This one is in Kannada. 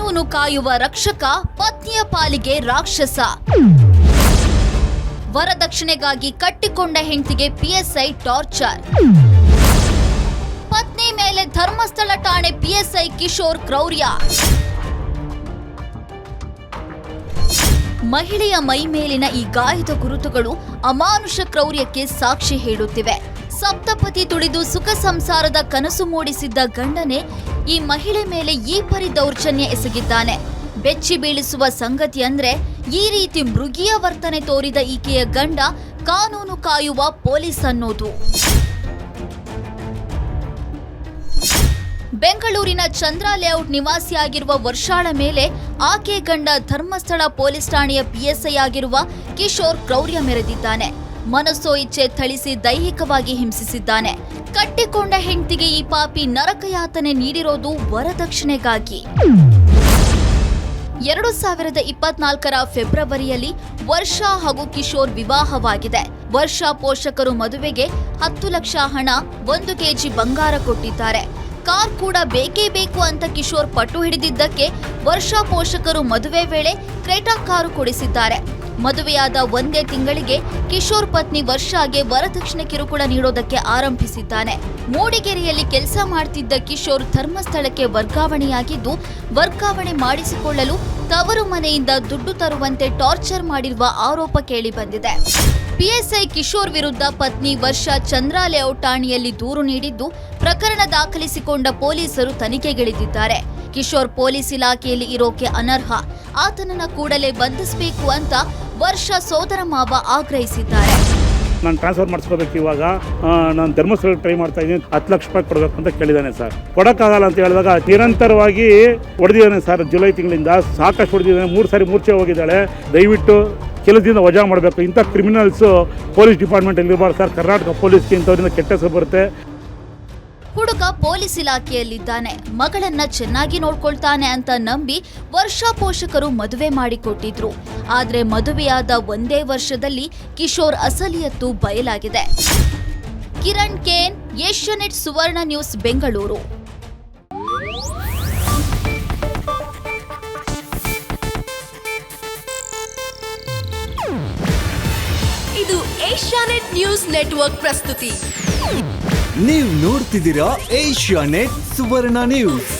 ಕಾನೂನು ಕಾಯುವ ರಕ್ಷಕ ಪತ್ನಿಯ ಪಾಲಿಗೆ ರಾಕ್ಷಸ. ವರದಕ್ಷಿಣೆಗಾಗಿ ಕಟ್ಟಿಕೊಂಡ ಹೆಂಡತಿಗೆ ಪಿಎಸ್ಐ ಟಾರ್ಚರ್. ಪತ್ನಿ ಮೇಲೆ ಧರ್ಮಸ್ಥಳ ಠಾಣೆ ಪಿಎಸ್ಐ ಕಿಶೋರ್ ಕ್ರೌರ್ಯ. ಮಹಿಳೆಯ ಮೈ ಮೇಲಿನ ಈ ಗಾಯದ ಗುರುತುಗಳು ಅಮಾನುಷ ಕ್ರೌರ್ಯಕ್ಕೆ ಸಾಕ್ಷಿ ಹೇಳುತ್ತಿವೆ. ಸಪ್ತಪತಿ ತುಳಿದು ಸುಖ ಸಂಸಾರದ ಕನಸು ಮೂಡಿಸಿದ್ದ ಗಂಡನೇ ಈ ಮಹಿಳೆ ಮೇಲೆ ಈ ಪರಿ ದೌರ್ಜನ್ಯ ಎಸಗಿದ್ದಾನೆ. ಬೆಚ್ಚಿ ಬೀಳಿಸುವ ಸಂಗತಿ ಅಂದ್ರೆ ಈ ರೀತಿ ಮೃಗೀಯ ವರ್ತನೆ ತೋರಿದ ಈಕೆಯ ಗಂಡ ಕಾನೂನು ಕಾಯುವ ಪೊಲೀಸ್ ಅನ್ನೋದು. ಬೆಂಗಳೂರಿನ ಚಂದ್ರ ಲೇಔಟ್ ನಿವಾಸಿಯಾಗಿರುವ ವರ್ಷಾಳ ಮೇಲೆ ಆಕೆ ಗಂಡ ಧರ್ಮಸ್ಥಳ ಪೊಲೀಸ್ ಠಾಣೆಯ ಪಿಎಸ್ಐ ಆಗಿರುವ ಕಿಶೋರ್ ಕ್ರೌರ್ಯ ಮೆರೆದಿದ್ದಾನೆ. ಮನಸ್ಸೋ ಇಚ್ಛೆ ಥಳಿಸಿ ದೈಹಿಕವಾಗಿ ಹಿಂಸಿಸಿದ್ದಾನೆ. ಕಟ್ಟಿಕೊಂಡ ಹೆಂಡತಿಗೆ ಈ ಪಾಪಿ ನರಕಯಾತನೆ ನೀಡಿರೋದು ವರದಕ್ಷಿಣೆಗಾಗಿ. 2024 ಫೆಬ್ರವರಿಯಲ್ಲಿ ವರ್ಷಾ ಹಾಗೂ ಕಿಶೋರ್ ವಿವಾಹವಾಗಿದೆ. ವರ್ಷಾ ಪೋಷಕರು ಮದುವೆಗೆ 10 ಲಕ್ಷ ಹಣ, 1 ಕೆಜಿ ಬಂಗಾರ ಕೊಟ್ಟಿದ್ದಾರೆ. ಕಾರ್ ಕೂಡ ಬೇಕೇ ಬೇಕು ಅಂತ ಕಿಶೋರ್ ಪಟ್ಟು ಹಿಡಿದಿದ್ದಕ್ಕೆ ವರ್ಷಾ ಪೋಷಕರು ಮದುವೆ ವೇಳೆ ಕ್ರೇಟಾ ಕಾರು ಕೊಡಿಸಿದ್ದಾರೆ. ಮದುವೆಯಾದ 1 ತಿಂಗಳಿಗೆ ಕಿಶೋರ್ ಪತ್ನಿ ವರ್ಷಾಗೆ ವರದಕ್ಷಿಣೆ ಕಿರುಕುಳ ನೀಡೋದಕ್ಕೆ ಆರಂಭಿಸಿದ್ದಾನೆ. ಮೂಡಿಗೆರೆಯಲ್ಲಿ ಕೆಲಸ ಮಾಡ್ತಿದ್ದ ಕಿಶೋರ್ ಧರ್ಮಸ್ಥಳಕ್ಕೆ ವರ್ಗಾವಣೆಯಾಗಿದ್ದು, ವರ್ಗಾವಣೆ ಮಾಡಿಸಿಕೊಳ್ಳಲು ತವರು ಮನೆಯಿಂದ ದುಡ್ಡು ತರುವಂತೆ ಟಾರ್ಚರ್ ಮಾಡಿರುವ ಆರೋಪ ಕೇಳಿಬಂದಿದೆ. ಪಿಎಸ್ಐ ಕಿಶೋರ್ ವಿರುದ್ಧ ಪತ್ನಿ ವರ್ಷಾ ಚಂದ್ರ ಲೇಔಟ್ ಠಾಣೆಯಲ್ಲಿ ದೂರು ನೀಡಿದ್ದು, ಪ್ರಕರಣ ದಾಖಲಿಸಿಕೊಂಡ ಪೊಲೀಸರು ತನಿಖೆಗಿಳಿದಿದ್ದಾರೆ. ಕಿಶೋರ್ ಪೊಲೀಸ್ ಇಲಾಖೆಯಲ್ಲಿ ಇರೋಕೆ ಅನರ್ಹ, ಆತನನ್ನ ಕೂಡಲೇ ಬಂಧಿಸಬೇಕು ಅಂತ ವರ್ಷ ಸೋದರ ಮಾವ ಆಗ್ರಹಿಸಿದ್ದಾರೆ. ನಾನು ಟ್ರಾನ್ಸ್ಫರ್ ಮಾಡಿಸ್ಕೋಬೇಕು, ಇವಾಗ ನಾನು ಧರ್ಮಸ್ಥಳಕ್ಕೆ ಟ್ರೈ ಮಾಡ್ತಾ ಇದ್ದೀನಿ, 10 ಲಕ್ಷ ರೂಪಾಯಿ ಕೊಡಬೇಕು ಅಂತ ಕೇಳಿದ್ದಾನೆ ಸರ್. ಕೊಡೋಕ್ಕಾಗಲ್ಲ ಅಂತ ಹೇಳಿದಾಗ ನಿರಂತರವಾಗಿ ಹೊಡೆದಿದ್ದಾನೆ ಸರ್. ಜುಲೈ ತಿಂಗಳಿಂದ ಸಾಕಷ್ಟು ಹೊಡೆದಿದ್ದಾನೆ. 3 ಸಾರಿ ಮೂರ್ಛೆ ಹೋಗಿದ್ದಾಳೆ. ದಯವಿಟ್ಟು ಕೆಲಸದಿಂದ ವಜಾ ಮಾಡಬೇಕು. ಇಂಥ ಕ್ರಿಮಿನಲ್ಸು ಪೊಲೀಸ್ ಡಿಪಾರ್ಟ್ಮೆಂಟಲ್ಲಿ ಇರಬಾರ್ದು ಸರ್. ಕರ್ನಾಟಕ ಪೊಲೀಸ್ಗೆ ಇಂಥವ್ರಿಂದ ಕೆಟ್ಟ ಹೆಸರು ಬರುತ್ತೆ. ಹುಡುಗ ಪೊಲೀಸ್ ಇಲಾಖೆಯಲ್ಲಿದ್ದಾನೆ, ಮಗಳನ್ನ ಚೆನ್ನಾಗಿ ನೋಡ್ಕೊಳ್ತಾನೆ ಅಂತ ನಂಬಿ ವರ್ಷಾ ಪೋಷಕರು ಮದುವೆ ಮಾಡಿಕೊಟ್ಟಿದ್ರು. ಆದ್ರೆ ಮದುವೆಯಾದ 1 ವರ್ಷದಲ್ಲಿ ಕಿಶೋರ್ ಅಸಲಿಯತ್ತು ಬಯಲಾಗಿದೆ. ಕಿರಣ್ ಕೇನ್, ಏಷ್ಯಾನೆಟ್ ಸುವರ್ಣ ನ್ಯೂಸ್, ಬೆಂಗಳೂರು. ಇದು ಏಷ್ಯಾನೆಟ್ ನ್ಯೂಸ್ ನೆಟ್ವರ್ಕ್ ಪ್ರಸ್ತುತಿ. ನೀವು ನೋಡ್ತಿದ್ದೀರಾ ಏಷ್ಯಾನೆಟ್ ಸುವರ್ಣ ನ್ಯೂಸ್.